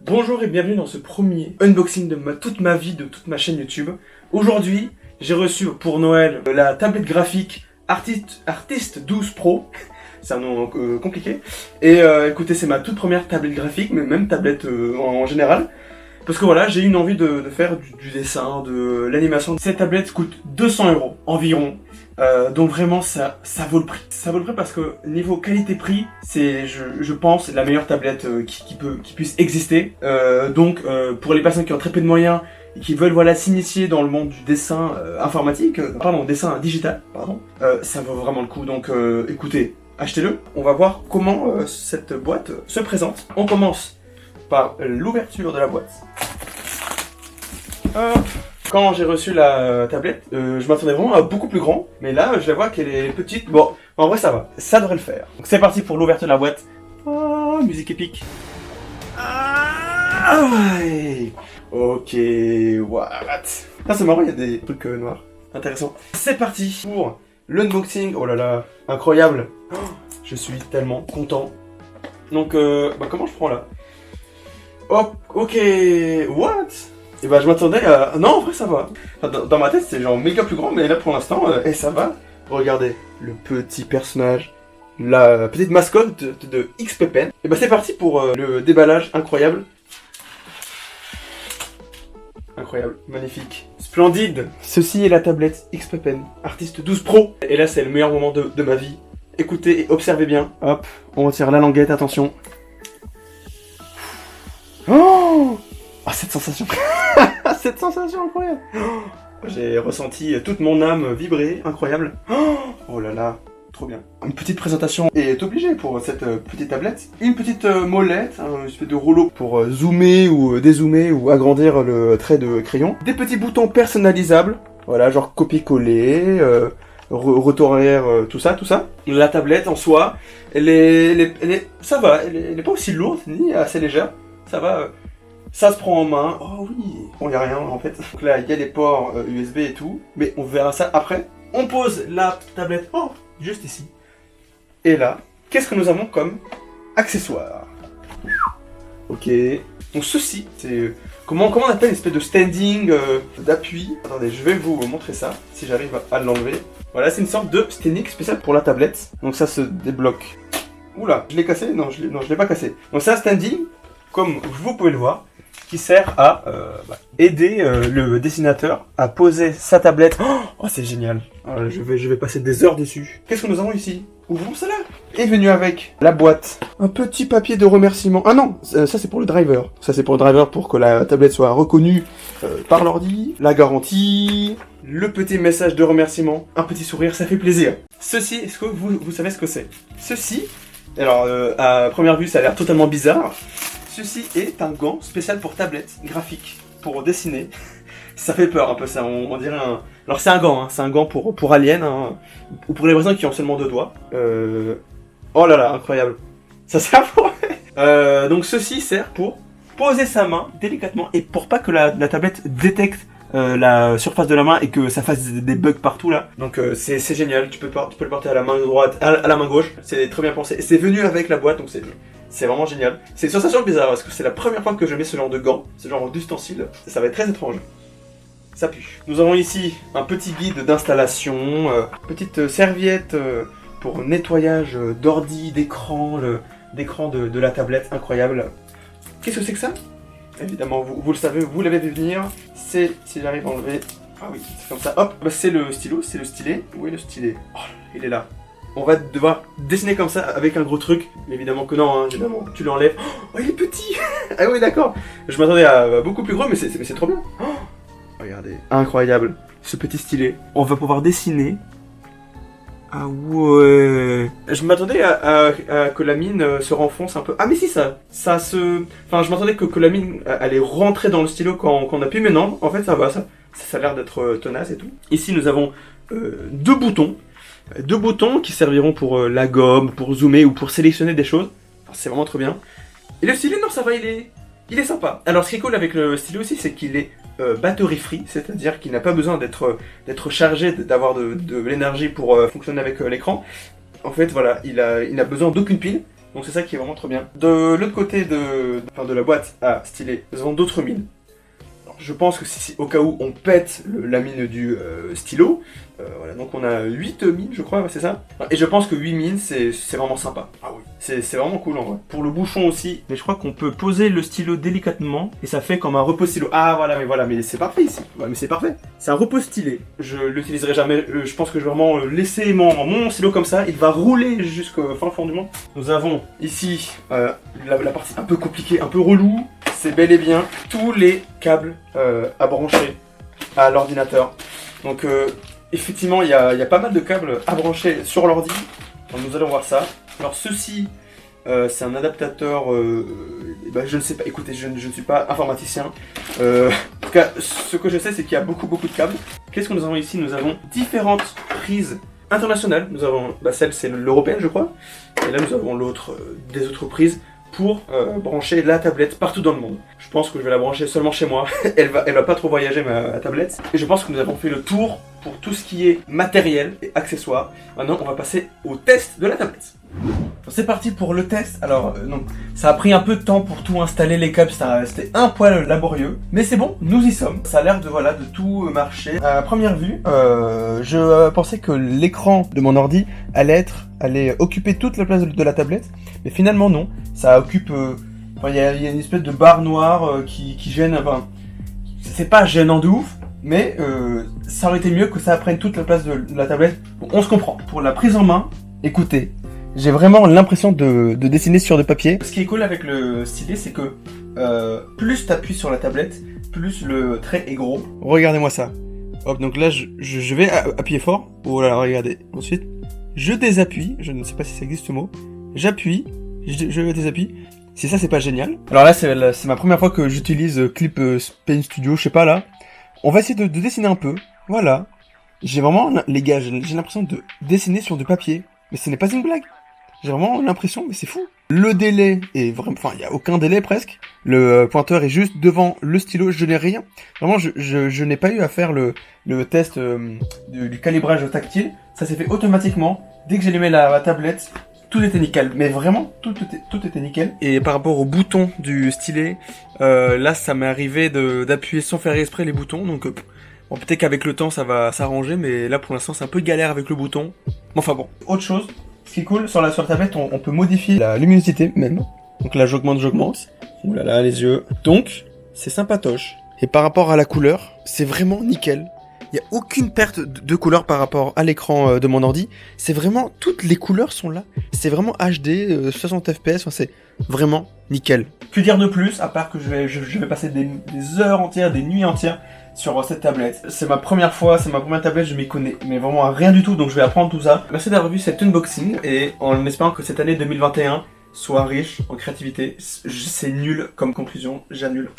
Bonjour et bienvenue dans ce premier unboxing de toute ma vie, de toute ma chaîne YouTube. Aujourd'hui, j'ai reçu pour Noël la tablette graphique Artist 12 Pro. C'est un nom compliqué. Et écoutez, c'est ma toute première tablette graphique, mais même tablette en général. Parce que voilà, j'ai eu une envie de faire du dessin, de l'animation. Cette tablette coûte 200 € environ. Donc vraiment ça vaut le prix. Ça vaut le prix parce que niveau qualité-prix, c'est je pense la meilleure tablette qui puisse exister. Donc pour les personnes qui ont très peu de moyens et qui veulent voilà s'initier dans le monde du dessin informatique, dessin digital, ça vaut vraiment le coup. Donc écoutez, achetez-le. On va voir comment cette boîte se présente. On commence par l'ouverture de la boîte. Hop. Quand j'ai reçu la tablette, je m'attendais vraiment à beaucoup plus grand, mais là je la vois qu'elle est petite. Bon, en vrai ça va, ça devrait le faire. Donc c'est parti pour l'ouverture de la boîte. Oh, musique épique. Ah, ouais. Ok, what? Ah, c'est marrant, il y a des trucs noirs. Intéressant. C'est parti pour l'unboxing. Oh là là, incroyable. Oh, je suis tellement content. Donc, comment je prends là? Oh, ok, what? Et bah je m'attendais à... Non, en vrai ça va. Enfin, dans ma tête c'est genre méga plus grand, mais là pour l'instant, ça va. Regardez, le petit personnage, la petite mascotte de XPPen. Et bah c'est parti pour le déballage incroyable. Incroyable, magnifique, splendide. Ceci est la tablette XPPen Artist 12 Pro. Et là c'est le meilleur moment de ma vie. Écoutez et observez bien. Hop, on retire la languette, attention. Oh, cette sensation. Cette sensation incroyable. J'ai ressenti toute mon âme vibrer, incroyable. Oh là là, trop bien. Une petite présentation est obligée pour cette petite tablette. Une petite molette, une espèce de rouleau pour zoomer ou dézoomer ou agrandir le trait de crayon. Des petits boutons personnalisables, voilà, genre copier-coller, retour arrière, tout ça. La tablette en soi, ça va, elle est pas aussi lourde ni assez légère, ça va. Ça se prend en main. Oh oui. Bon, il n'y a rien en fait. Donc là, il y a des ports USB et tout. Mais on verra ça après. On pose la tablette juste ici. Et là, qu'est-ce que nous avons comme accessoire? Ok. Donc ceci, c'est... Comment on appelle une espèce de standing d'appui. Attendez, je vais vous montrer ça, si j'arrive à l'enlever. Voilà, c'est une sorte de standing spécial pour la tablette. Donc ça se débloque. Oula, je l'ai cassé? Non, je l'ai pas cassé. Donc c'est un standing, comme vous pouvez le voir, qui sert à aider le dessinateur à poser sa tablette. Oh, c'est génial. Je vais passer des heures dessus. Qu'est-ce que nous avons ici? Ouvrons cela. Est venu avec la boîte un petit papier de remerciement. Ah non, ça c'est pour le driver. Ça c'est pour le driver pour que la tablette soit reconnue par l'ordi. La garantie. Le petit message de remerciement. Un petit sourire, ça fait plaisir. Ceci, est-ce que vous savez ce que c'est? Ceci, alors à première vue ça a l'air totalement bizarre. Ceci est un gant spécial pour tablette graphique, pour dessiner. Ça fait peur un peu ça, on dirait un... Alors c'est un gant, hein, c'est un gant pour alien, hein, ou pour les personnes qui ont seulement 2 doigts. Oh là là, incroyable. Ça sert pour... donc ceci sert pour poser sa main délicatement, et pour pas que la tablette détecte la surface de la main et que ça fasse des bugs partout là. Donc c'est génial, tu peux le porter à la main droite, à la main gauche, c'est très bien pensé. C'est venu avec la boîte, donc c'est vraiment génial. C'est une sensation bizarre parce que c'est la première fois que je mets ce genre de gants, ce genre d'ustensile. Ça va être très étrange. Ça pue. Nous avons ici un petit guide d'installation, petite serviette pour nettoyage d'ordi, d'écran, d'écran de la tablette, incroyable. Qu'est-ce que c'est que ça? Évidemment, vous le savez, vous l'avez vu venir. C'est, si j'arrive à enlever... Ah oui, c'est comme ça. Hop, c'est le stylo, c'est le stylet. Où est le stylet? Oh, il est là. On va devoir dessiner comme ça avec un gros truc. Mais évidemment que non, hein, évidemment. Tu l'enlèves. Oh, il est petit. Ah oui, d'accord. Je m'attendais à beaucoup plus gros, mais c'est trop bien. Oh, regardez. Incroyable. Ce petit stylet. On va pouvoir dessiner. Ah ouais. Je m'attendais à que la mine se renfonce un peu. Ah mais si, ça se... Enfin, je m'attendais que la mine allait rentrer dans le stylo quand on appuie, mais non. En fait, ça va. Ça a l'air d'être tenace et tout. Ici, nous avons 2 boutons. 2 boutons qui serviront pour la gomme, pour zoomer ou pour sélectionner des choses. Enfin, c'est vraiment trop bien. Et le stylet, non, ça va, il est sympa. Alors, ce qui est cool avec le stylet aussi, c'est qu'il est battery free, c'est-à-dire qu'il n'a pas besoin d'être chargé, d'avoir de l'énergie pour fonctionner avec l'écran. En fait, voilà, il n'a besoin d'aucune pile. Donc c'est ça qui est vraiment trop bien. De l'autre côté de la boîte à stylet, nous avons d'autres mines. Je pense que si au cas où on pète la mine du stylo, voilà, donc on a 8 mines je crois, c'est ça. Et je pense que 8 mines c'est vraiment sympa. Ah oui, c'est vraiment cool en vrai. Pour le bouchon aussi, mais je crois qu'on peut poser le stylo délicatement et ça fait comme un repose stylo. Ah voilà, mais c'est parfait ici. Ouais, mais c'est parfait. C'est un repose stylé. Je l'utiliserai jamais, je pense que je vais vraiment laisser mon stylo comme ça, il va rouler jusqu'au fin fond du monde. Nous avons ici la partie un peu compliquée, un peu relou. C'est bel et bien tous les câbles à brancher à l'ordinateur. Donc effectivement, il y a pas mal de câbles à brancher sur l'ordi. Nous allons voir ça. Alors ceci, c'est un adaptateur, je ne sais pas, écoutez, je ne suis pas informaticien. En tout cas, ce que je sais, c'est qu'il y a beaucoup de câbles. Qu'est-ce que nous avons ici? Nous avons différentes prises internationales. Nous avons, celle c'est l'européenne je crois. Et là nous avons l'autre, des autres prises pour brancher la tablette partout dans le monde. Je pense que je vais la brancher seulement chez moi. elle va pas trop voyager ma tablette. Et je pense que nous avons fait le tour pour tout ce qui est matériel et accessoires. Maintenant on va passer au test de la tablette. C'est parti pour le test. Alors non, ça a pris un peu de temps pour tout installer les câbles, c'était un poil laborieux. Mais c'est bon, nous y sommes. Ça a l'air de tout marcher. À première vue, je pensais que l'écran de mon ordi allait occuper toute la place de la tablette. Mais finalement non, ça occupe... il y a une espèce de barre noire qui gêne... Enfin, c'est pas gênant de ouf, mais ça aurait été mieux que ça prenne toute la place de la tablette. Bon, on se comprend. Pour la prise en main, écoutez, j'ai vraiment l'impression de dessiner sur du papier. Ce qui est cool avec le stylet, c'est que plus tu appuies sur la tablette, plus le trait est gros. Regardez-moi ça. Hop, donc là, je vais appuyer fort. Oh là là, regardez. Ensuite, je désappuie. Je ne sais pas si ça existe ce mot. J'appuie. Je désappuie. Si ça, c'est pas génial. Alors là, c'est ma première fois que j'utilise Clip Paint Studio. Je sais pas, là. On va essayer de dessiner un peu. Voilà. J'ai vraiment... Les gars, j'ai l'impression de dessiner sur du papier. Mais ce n'est pas une blague. J'ai vraiment l'impression, mais c'est fou. Le délai est vraiment... Enfin, il n'y a aucun délai presque. Le pointeur est juste devant le stylo, je n'ai rien. Vraiment, je n'ai pas eu à faire le test du calibrage tactile. Ça s'est fait automatiquement. Dès que j'ai allumé la tablette, tout était nickel. Mais vraiment, tout était nickel. Et par rapport au bouton du stylet, là, ça m'est arrivé d'appuyer sans faire exprès les boutons. Donc, bon, peut-être qu'avec le temps, ça va s'arranger. Mais là, pour l'instant, c'est un peu galère avec le bouton. Enfin bon, autre chose. Ce qui est cool, sur la tablette, on peut modifier la luminosité même. Donc là, j'augmente. Ouh là là, les yeux. Donc, c'est sympatoche. Et par rapport à la couleur, c'est vraiment nickel. Il n'y a aucune perte de couleur par rapport à l'écran de mon ordi. C'est vraiment, toutes les couleurs sont là. C'est vraiment HD, 60 fps, enfin, c'est vraiment nickel. Que dire de plus, à part que je vais passer des heures entières, des nuits entières sur cette tablette. C'est ma première fois, c'est ma première tablette, je m'y connais mais vraiment à rien du tout, donc je vais apprendre tout ça. Merci d'avoir vu cet unboxing, et en espérant que cette année 2021 soit riche en créativité. C'est nul comme conclusion, j'annule.